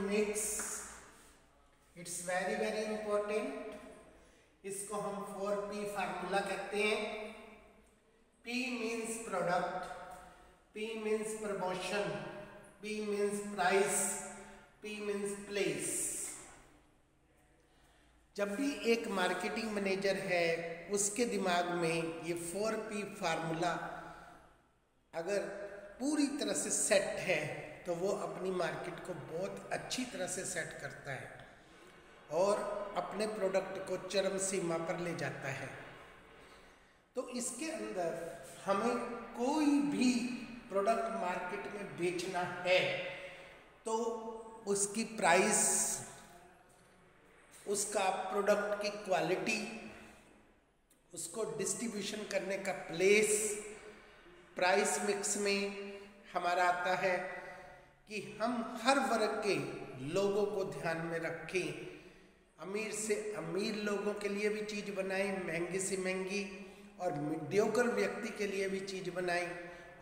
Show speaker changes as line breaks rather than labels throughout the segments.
Mix, it's very important. इसको हम 4P formula कहते हैं। P means product, P means promotion, P means price, P means place. जब भी एक मार्केटिंग मैनेजर है उसके दिमाग में ये 4P फार्मूला अगर पूरी तरह से सेट है तो वो अपनी मार्केट को बहुत अच्छी तरह से सेट करता है और अपने प्रोडक्ट को चरम सीमा पर ले जाता है। तो इसके अंदर हमें कोई भी प्रोडक्ट मार्केट में बेचना है तो उसकी प्राइस, उसका प्रोडक्ट की क्वालिटी, उसको डिस्ट्रीब्यूशन करने का प्लेस, प्राइस मिक्स में हमारा आता है कि हम हर वर्ग के लोगों को ध्यान में रखें। अमीर से अमीर लोगों के लिए भी चीज़ बनाएं, महंगी से महंगी, और मीडियोकर व्यक्ति के लिए भी चीज़ बनाएं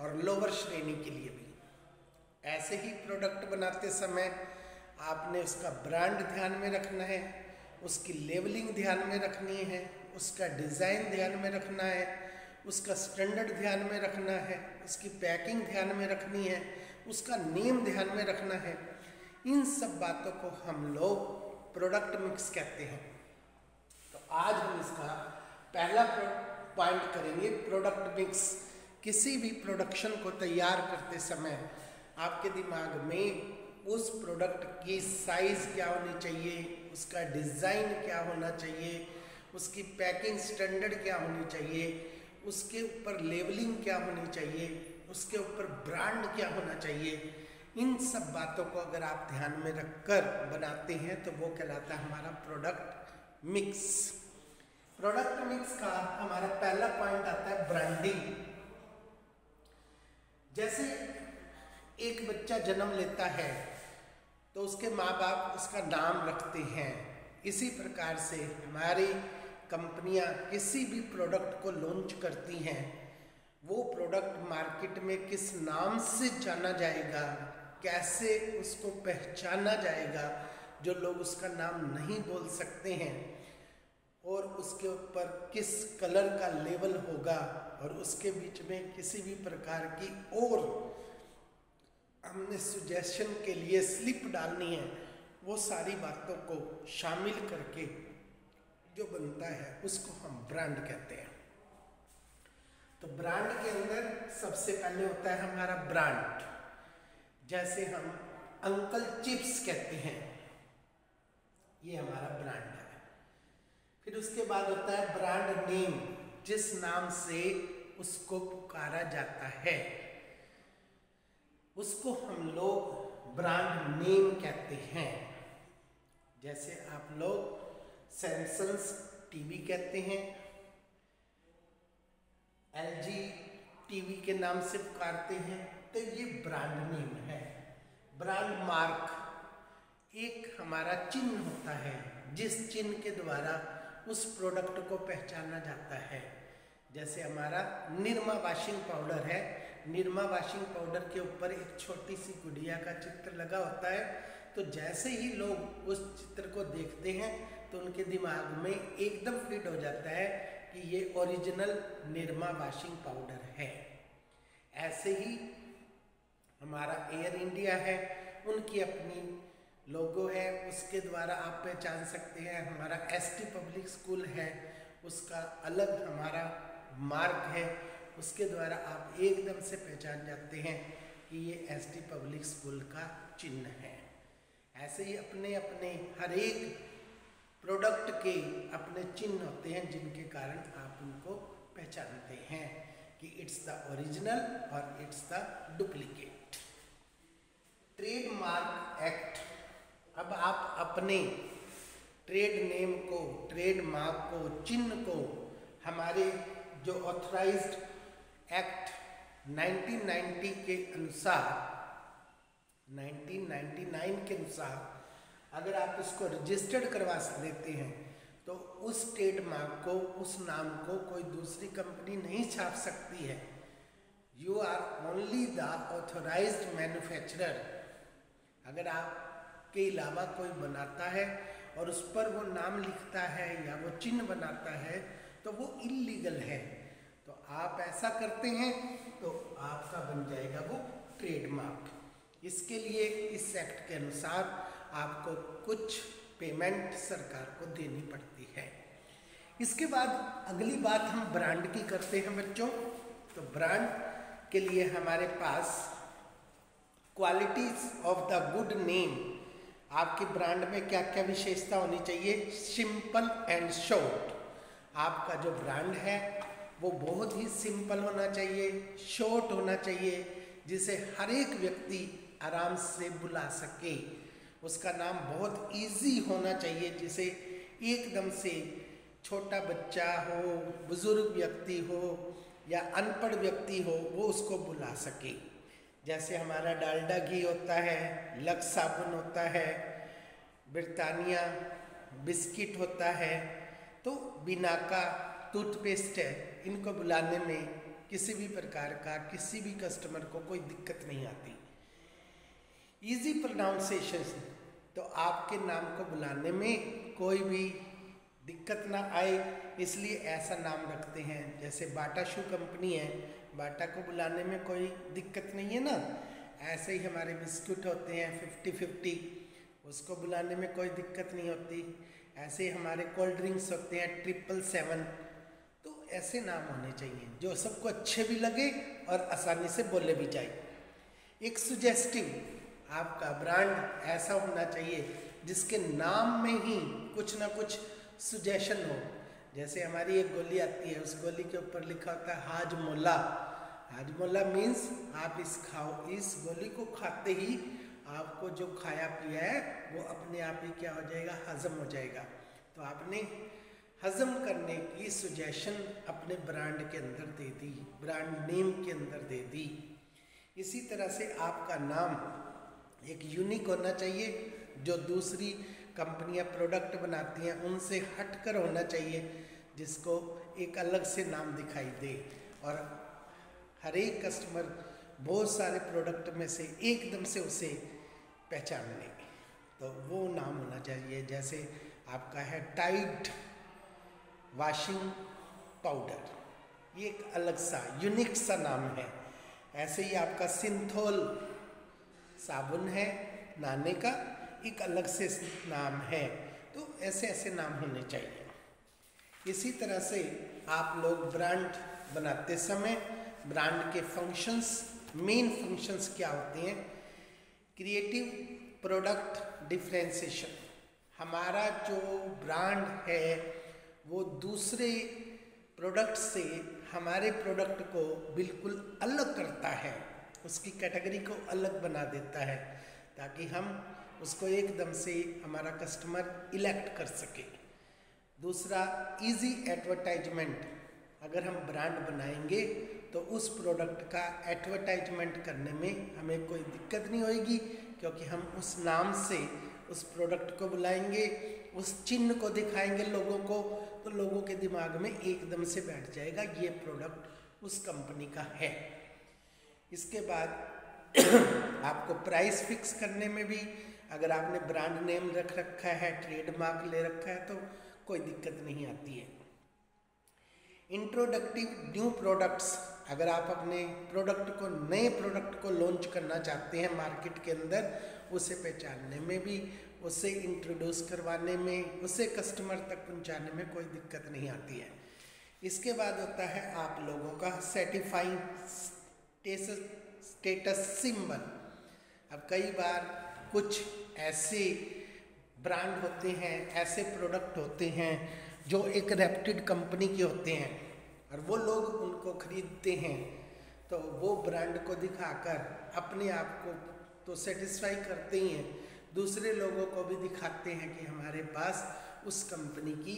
और लोअर श्रेणी के लिए भी। ऐसे ही प्रोडक्ट बनाते समय आपने उसका ब्रांड ध्यान में रखना है, उसकी लेबलिंग ध्यान में रखनी है, उसका डिज़ाइन ध्यान में रखना है, उसका स्टैंडर्ड ध्यान में रखना है, उसकी पैकिंग ध्यान में रखनी है, उसका नेम ध्यान में रखना है। इन सब बातों को हम लोग प्रोडक्ट मिक्स कहते हैं। तो आज हम इसका पहला पॉइंट करेंगे, प्रोडक्ट मिक्स। किसी भी प्रोडक्शन को तैयार करते समय आपके दिमाग में उस प्रोडक्ट की साइज़ क्या होनी चाहिए, उसका डिज़ाइन क्या होना चाहिए, उसकी पैकिंग स्टैंडर्ड क्या होनी चाहिए, उसके ऊपर लेबलिंग क्या होनी चाहिए, उसके ऊपर ब्रांड क्या होना चाहिए। इन सब बातों को अगर आप ध्यान में रखकर बनाते हैं तो वो कहलाता है हमारा प्रोडक्ट मिक्स। प्रोडक्ट मिक्स का हमारा पहला पॉइंट आता है ब्रांडिंग। जैसे एक बच्चा जन्म लेता है तो उसके माँ बाप उसका नाम रखते हैं, इसी प्रकार से हमारी कंपनियां किसी भी प्रोडक्ट को लॉन्च करती हैं, वो प्रोडक्ट मार्केट में किस नाम से जाना जाएगा, कैसे उसको पहचाना जाएगा, जो लोग उसका नाम नहीं बोल सकते हैं, और उसके ऊपर किस कलर का लेबल होगा, और उसके बीच में किसी भी प्रकार की और हमने सुजेशन के लिए स्लिप डालनी है, वो सारी बातों को शामिल करके जो बनता है उसको हम ब्रांड कहते हैं। तो ब्रांड के अंदर सबसे पहले होता है हमारा ब्रांड। जैसे हम अंकल चिप्स कहते हैं, ये हमारा ब्रांड है। फिर उसके बाद होता है ब्रांड नेम, जिस नाम से उसको पुकारा जाता है उसको हम लोग ब्रांड नेम कहते हैं। जैसे आप लोग सैमसंग टीवी कहते हैं, LG टीवी के नाम से पुकारते हैं, तो ये ब्रांड नेम है। ब्रांड मार्क एक हमारा चिन्ह होता है, जिस चिन्ह के द्वारा उस प्रोडक्ट को पहचाना जाता है। जैसे हमारा निरमा वॉशिंग पाउडर है, निरमा वॉशिंग पाउडर के ऊपर एक छोटी सी गुड़िया का चित्र लगा होता है, तो जैसे ही लोग उस चित्र को देखते हैं तो उनके दिमाग में एकदम फिट हो जाता है कि ये ओरिजिनल निरमा वॉशिंग पाउडर है। ऐसे ही हमारा एयर इंडिया है, उनकी अपनी लोगो है, उसके द्वारा आप पहचान सकते हैं। हमारा ST पब्लिक स्कूल है, उसका अलग हमारा मार्क है, उसके द्वारा आप एकदम से पहचान जाते हैं कि ये ST पब्लिक स्कूल का चिन्ह है। ऐसे ही अपने अपने हर एक प्रोडक्ट के अपने चिन्ह होते हैं, जिनके कारण आप उनको पहचानते हैं कि इट्स द ओरिजिनल और it's the duplicate. Trademark act. अब आप अपने ट्रेड नेम को, ट्रेडमार्क को, चिन्ह को हमारे जो ऑथराइज्ड एक्ट 1990 के अनुसार, 1999 के अनुसार अगर आप इसको रजिस्टर्ड करवा लेते हैं तो उस ट्रेडमार्क को, उस नाम को कोई दूसरी कंपनी नहीं छाप सकती है। You are only the authorized manufacturer। अगर आप के अलावा कोई बनाता है और उस पर वो नाम लिखता है या वो चिन्ह बनाता है तो वो इल्लीगल है। तो आप ऐसा करते हैं तो आपका बन जाएगा वो ट्रेडमार्क। इसके लिए इस एक्ट के अनुसार आपको कुछ पेमेंट सरकार को देनी पड़ती है। इसके बाद अगली बात हम ब्रांड की करते हैं बच्चों। तो ब्रांड के लिए हमारे पास qualities of the good name, आपके ब्रांड में क्या क्या विशेषता होनी चाहिए। सिंपल एंड शॉर्ट, आपका जो ब्रांड है वो बहुत ही सिंपल होना चाहिए, शॉर्ट होना चाहिए, जिसे हर एक व्यक्ति आराम से बुला सके। उसका नाम बहुत इजी होना चाहिए, जिसे एकदम से छोटा बच्चा हो, बुजुर्ग व्यक्ति हो या अनपढ़ व्यक्ति हो, वो उसको बुला सके। जैसे हमारा डालडा घी होता है, लक्स साबुन होता है, ब्रिटानिया बिस्किट होता है, तो बिनाका टूथपेस्ट है, इनको बुलाने में किसी भी प्रकार का किसी भी कस्टमर को कोई दिक्कत नहीं आती। इजी प्रोनाउंसिएशन, तो आपके नाम को बुलाने में कोई भी दिक्कत ना आए, इसलिए ऐसा नाम रखते हैं। जैसे बाटा शू कंपनी है, बाटा को बुलाने में कोई दिक्कत नहीं है ना। ऐसे ही हमारे बिस्कुट होते हैं 50-50, उसको बुलाने में कोई दिक्कत नहीं होती। ऐसे ही हमारे कोल्ड ड्रिंक्स होते हैं 777। तो ऐसे नाम होने चाहिए जो सबको अच्छे भी लगे और आसानी से बोले भी जाए। एक सुजेस्टिव, आपका ब्रांड ऐसा होना चाहिए जिसके नाम में ही कुछ ना कुछ सुजेशन हो। जैसे हमारी एक गोली आती है, उस गोली के ऊपर लिखा होता है हाजमोला। हाजमोला मीन्स आप इस गोली को खाते ही आपको जो खाया पिया है वो अपने आप ही क्या हो जाएगा, हजम हो जाएगा। तो आपने हजम करने की सुजेशन अपने ब्रांड के अंदर दे दी, ब्रांड नेम के अंदर दे दी। इसी तरह से आपका नाम एक यूनिक होना चाहिए, जो दूसरी कंपनियां प्रोडक्ट बनाती हैं उनसे हटकर होना चाहिए, जिसको एक अलग से नाम दिखाई दे और हर एक कस्टमर बहुत सारे प्रोडक्ट में से एकदम से उसे पहचान ले। तो वो नाम होना चाहिए। जैसे आपका है टाइड वॉशिंग पाउडर, ये एक अलग सा यूनिक सा नाम है। ऐसे ही आपका सिंथोल साबुन है नहाने का, एक अलग से नाम है। तो ऐसे ऐसे नाम होने चाहिए। इसी तरह से आप लोग ब्रांड बनाते समय ब्रांड के फंक्शंस, मेन फंक्शंस क्या होते हैं। क्रिएटिव प्रोडक्ट डिफरेंशिएशन, हमारा जो ब्रांड है वो दूसरे प्रोडक्ट से हमारे प्रोडक्ट को बिल्कुल अलग करता है, उसकी कैटेगरी को अलग बना देता है, ताकि हम उसको एकदम से हमारा कस्टमर इलेक्ट कर सके। दूसरा, इजी एडवर्टाइजमेंट, अगर हम ब्रांड बनाएंगे तो उस प्रोडक्ट का एडवर्टाइजमेंट करने में हमें कोई दिक्कत नहीं होगी, क्योंकि हम उस नाम से उस प्रोडक्ट को बुलाएंगे, उस चिन्ह को दिखाएंगे लोगों को, तो लोगों के दिमाग में एकदम से बैठ जाएगा ये प्रोडक्ट उस कंपनी का है। इसके बाद आपको प्राइस फिक्स करने में भी, अगर आपने ब्रांड नेम रख रखा है, ट्रेडमार्क ले रखा है, तो कोई दिक्कत नहीं आती है। इंट्रोडक्टिव न्यू प्रोडक्ट्स, अगर आप अपने प्रोडक्ट को, नए प्रोडक्ट को लॉन्च करना चाहते हैं मार्केट के अंदर, उसे पहचानने में भी, उसे इंट्रोड्यूस करवाने में, उसे कस्टमर तक पहुंचाने में कोई दिक्कत नहीं आती है। इसके बाद होता है आप लोगों का सर्टिफाइंग स्टेटस सिंबल। अब कई बार कुछ ऐसे ब्रांड होते हैं, ऐसे प्रोडक्ट होते हैं जो एक रेप्यूटेड कंपनी के होते हैं और वो लोग उनको खरीदते हैं, तो वो ब्रांड को दिखाकर अपने आप को तो सेटिस्फाई करते ही हैं, दूसरे लोगों को भी दिखाते हैं कि हमारे पास उस कंपनी की,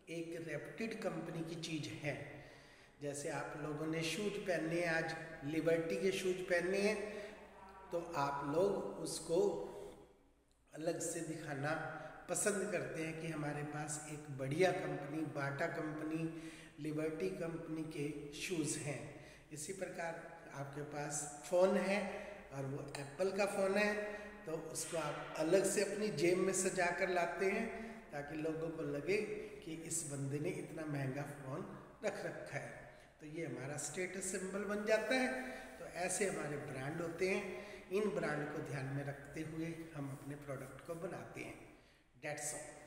एक रेप्यूटेड कंपनी की चीज़ है। जैसे आप लोगों ने शूज पहने हैं, आज लिबर्टी के शूज पहने हैं, तो आप लोग उसको अलग से दिखाना पसंद करते हैं कि हमारे पास एक बढ़िया company, Bata company, liberty company के शूज़ हैं। इसी प्रकार आपके पास फ़ोन है और वो एप्पल का फ़ोन है, तो उसको आप अलग से अपनी जेब में सजा कर लाते हैं ताकि लोगों को लगे कि इस बंदे ने इतना महंगा फ़ोन रख रखा है, तो ये हमारा स्टेटस सिंबल बन जाता है। तो ऐसे हमारे ब्रांड होते हैं, इन ब्रांड को ध्यान में रखते हुए हम अपने प्रोडक्ट को बनाते हैं। That's all.